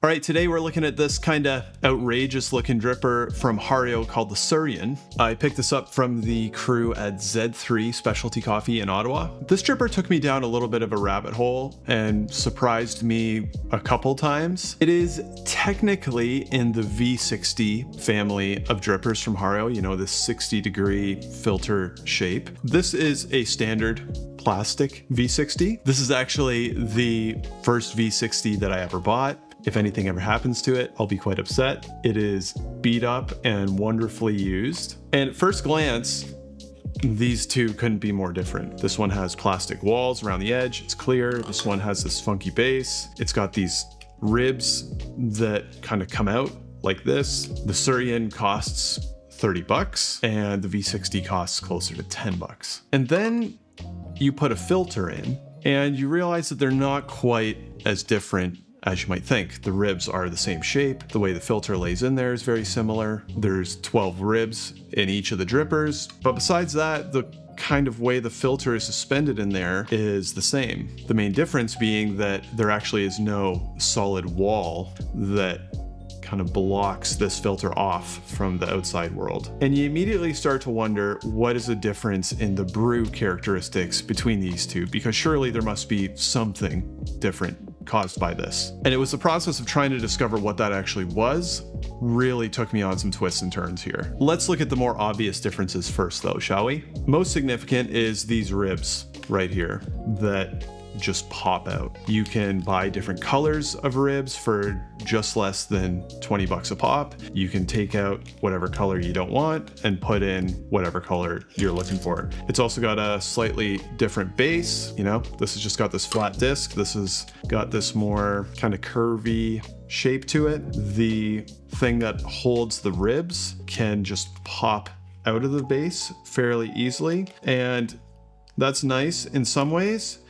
All right, today we're looking at this kind of outrageous looking dripper from Hario called the Suiren. I picked this up from the crew at Z3 Specialty Coffee in Ottawa. This dripper took me down a little bit of a rabbit hole and surprised me a couple times. It is technically in the V60 family of drippers from Hario, you know, this 60-degree filter shape. This is a standard plastic V60. This is actually the first V60 that I ever bought. If anything ever happens to it, I'll be quite upset. It is beat up and wonderfully used. And at first glance, these two couldn't be more different. This one has plastic walls around the edge, it's clear. This one has this funky base. It's got these ribs that kind of come out like this. The Suiren costs 30 bucks and the V60 costs closer to 10 bucks. And then you put a filter in and you realize that they're not quite as different as you might think. The ribs are the same shape. The way the filter lays in there is very similar. There's 12 ribs in each of the drippers. But besides that, the kind of way the filter is suspended in there is the same. The main difference being that there actually is no solid wall that kind of blocks this filter off from the outside world. And you immediately start to wonder, what is the difference in the brew characteristics between these two? Because surely there must be something different caused by this. And it was the process of trying to discover what that actually was really took me on some twists and turns here. Let's look at the more obvious differences first though, shall we? Most significant is these ribs right here that just pop out. You can buy different colors of ribs for just less than 20 bucks a pop. You can take out whatever color you don't want and put in whatever color you're looking for. It's also got a slightly different base. You know, this has just got this flat disc. This has got this more kind of curvy shape to it. The thing that holds the ribs can just pop out of the base fairly easily. And that's nice in some ways.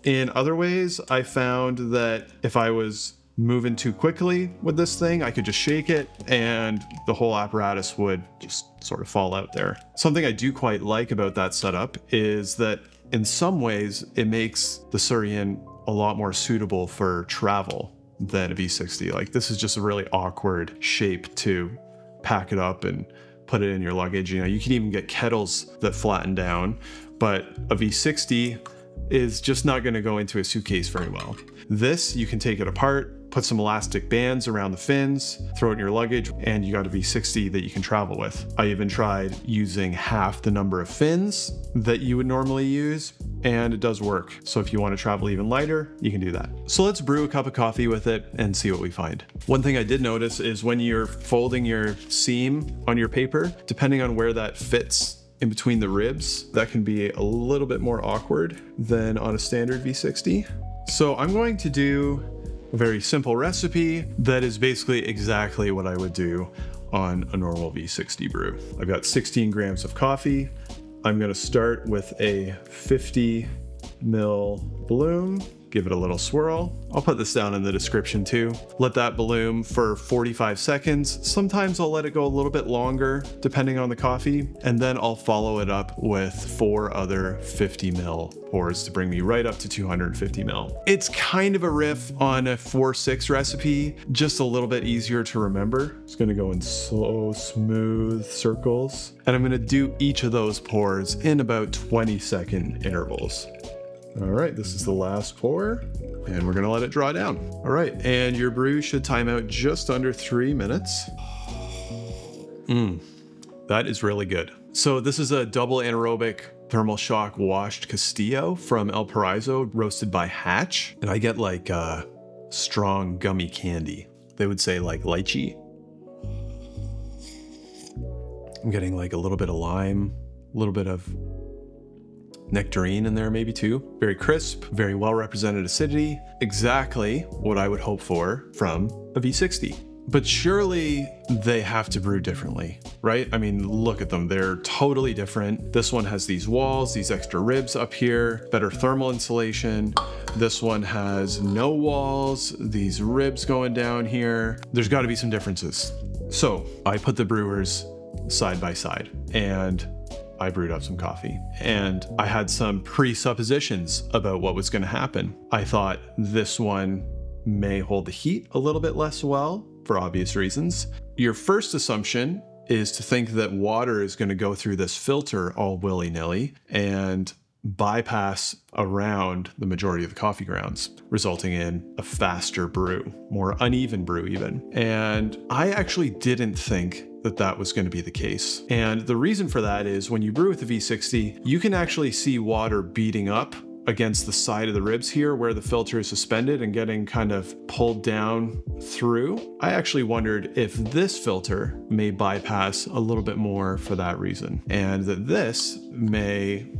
In other ways, I found that if I was moving too quickly with this thing, I could just shake it and the whole apparatus would just sort of fall out there. Something I do quite like about that setup is that in some ways, it makes the Suiren a lot more suitable for travel than a V60. Like, this is just a really awkward shape to pack it up and put it in your luggage. You know, you can even get kettles that flatten down, but a V60 is just not going to go into a suitcase very well. This, you can take it apart, put some elastic bands around the fins, throw it in your luggage, and you got a V60 that you can travel with. I even tried using half the number of fins that you would normally use, and it does work. So if you want to travel even lighter, you can do that. So let's brew a cup of coffee with it and see what we find. One thing I did notice is when you're folding your seam on your paper, depending on where that fits in between the ribs, that can be a little bit more awkward than on a standard V60. So I'm going to do a very simple recipe that is basically exactly what I would do on a normal V60 brew. I've got 16 grams of coffee. I'm gonna start with a 50 ml bloom. Give it a little swirl. I'll put this down in the description too. Let that bloom for 45 seconds. Sometimes I'll let it go a little bit longer depending on the coffee. And then I'll follow it up with 4 other 50 ml pours to bring me right up to 250 ml. It's kind of a riff on a 4-6 recipe, just a little bit easier to remember. It's gonna go in slow, smooth circles. And I'm gonna do each of those pours in about 20-second intervals. All right, this is the last pour and we're gonna let it draw down. All right, and your brew should time out just under 3 minutes. That is really good. So this is a double anaerobic thermal shock washed Castillo from El Paraiso, roasted by Hatch. And I get like strong gummy candy. They would say like lychee. I'm getting like a little bit of lime, a little bit of nectarine in there maybe too. Very crisp, very well represented acidity. Exactly what I would hope for from a V60. But surely they have to brew differently, right? I mean, look at them, they're totally different. This one has these walls, these extra ribs up here, better thermal insulation. This one has no walls, these ribs going down here. There's gotta be some differences. So I put the brewers side by side and I brewed up some coffee and I had some presuppositions about what was going to happen. I thought this one may hold the heat a little bit less well for obvious reasons. Your first assumption is to think that water is going to go through this filter all willy-nilly and bypass around the majority of the coffee grounds, resulting in a faster brew, more uneven brew even. And I actually didn't think that that was going to be the case. And the reason for that is when you brew with the V60, you can actually see water beating up against the side of the ribs here where the filter is suspended and getting kind of pulled down through. I actually wondered if this filter may bypass a little bit more for that reason, and that this may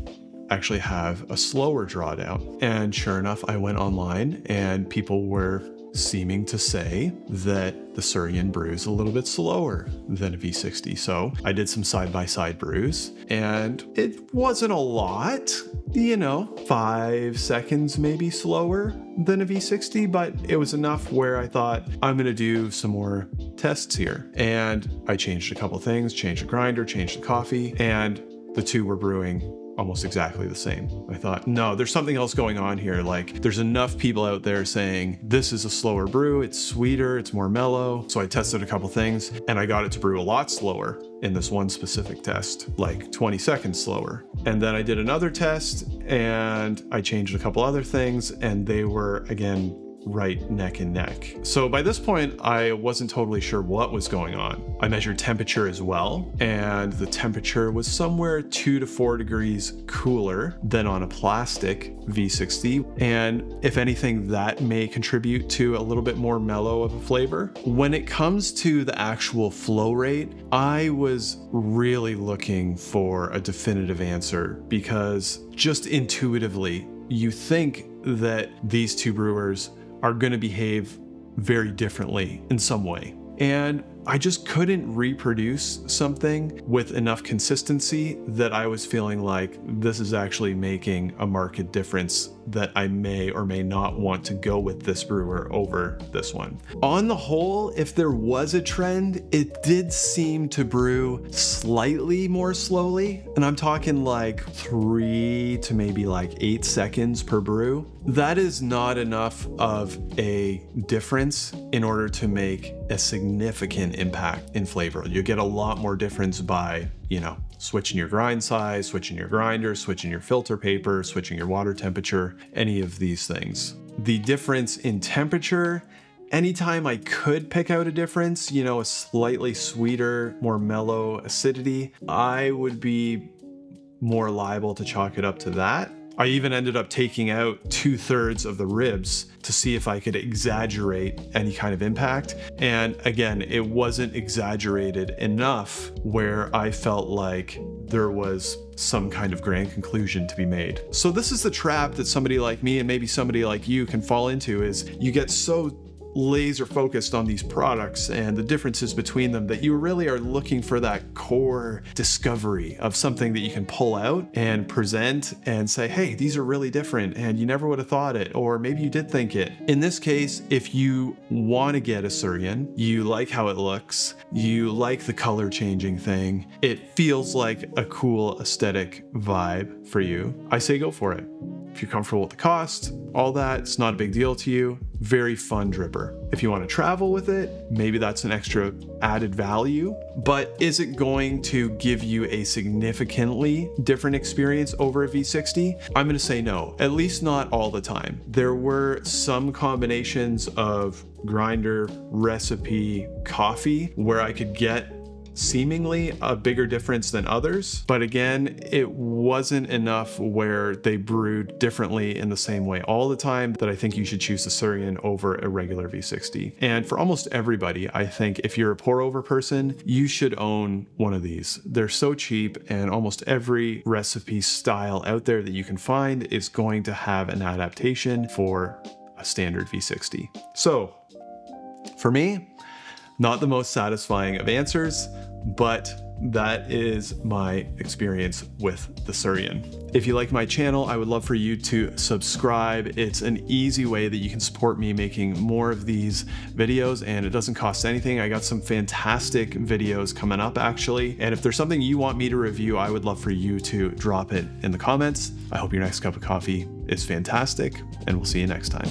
actually have a slower drawdown. And sure enough, I went online and people were seeming to say that the Suiren brews a little bit slower than a V60. So I did some side-by-side brews and it wasn't a lot, you know, 5 seconds maybe slower than a V60, but it was enough where I thought I'm gonna do some more tests here. And I changed a couple things, changed the grinder, changed the coffee, and the two were brewing almost exactly the same. I thought, no, there's something else going on here. Like, there's enough people out there saying this is a slower brew, it's sweeter, it's more mellow. So I tested a couple things and I got it to brew a lot slower in this one specific test, like 20 seconds slower. And then I did another test and I changed a couple other things and they were, again, right neck and neck. So by this point, I wasn't totally sure what was going on. I measured temperature as well, and the temperature was somewhere 2 to 4 degrees cooler than on a plastic V60. And if anything, that may contribute to a little bit more mellow of a flavor. When it comes to the actual flow rate, I was really looking for a definitive answer because just intuitively, you think that these two brewers are going to behave very differently in some way. And I just couldn't reproduce something with enough consistency that I was feeling like this is actually making a marked difference, that I may or may not want to go with this brewer over this one. On the whole, if there was a trend, it did seem to brew slightly more slowly. And I'm talking like 3 to maybe like 8 seconds per brew. That is not enough of a difference in order to make a significant impact in flavor. You get a lot more difference by, you know, switching your grind size, switching your grinder, switching your filter paper, switching your water temperature, any of these things. The difference in temperature, anytime I could pick out a difference, you know, a slightly sweeter, more mellow acidity, I would be more liable to chalk it up to that. I even ended up taking out 2/3 of the ribs to see if I could exaggerate any kind of impact. And again, it wasn't exaggerated enough where I felt like there was some kind of grand conclusion to be made. So this is the trap that somebody like me and maybe somebody like you can fall into, is you get so laser focused on these products and the differences between them that you really are looking for that core discovery of something that you can pull out and present and say, hey, these are really different and you never would have thought it, or maybe you did think it. In this case, if you want to get a Suiren, you like how it looks, you like the color changing thing, it feels like a cool aesthetic vibe for you, I say go for it. If you're comfortable with the cost, all that, it's not a big deal to you. Very fun dripper. If you want to travel with it, maybe that's an extra added value, but is it going to give you a significantly different experience over a V60? I'm going to say no, at least not all the time. There were some combinations of grinder, recipe, coffee where I could get seemingly a bigger difference than others, but again, it wasn't enough where they brewed differently in the same way all the time that I think you should choose the Suiren over a regular V60. And for almost everybody, I think if you're a pour over person, you should own one of these. They're so cheap, and almost every recipe style out there that you can find is going to have an adaptation for a standard V60. So for me, not the most satisfying of answers, but that is my experience with the Suiren. If you like my channel, I would love for you to subscribe. It's an easy way that you can support me making more of these videos, and it doesn't cost anything. I got some fantastic videos coming up actually, and if there's something you want me to review, I would love for you to drop it in the comments. I hope your next cup of coffee is fantastic, and we'll see you next time.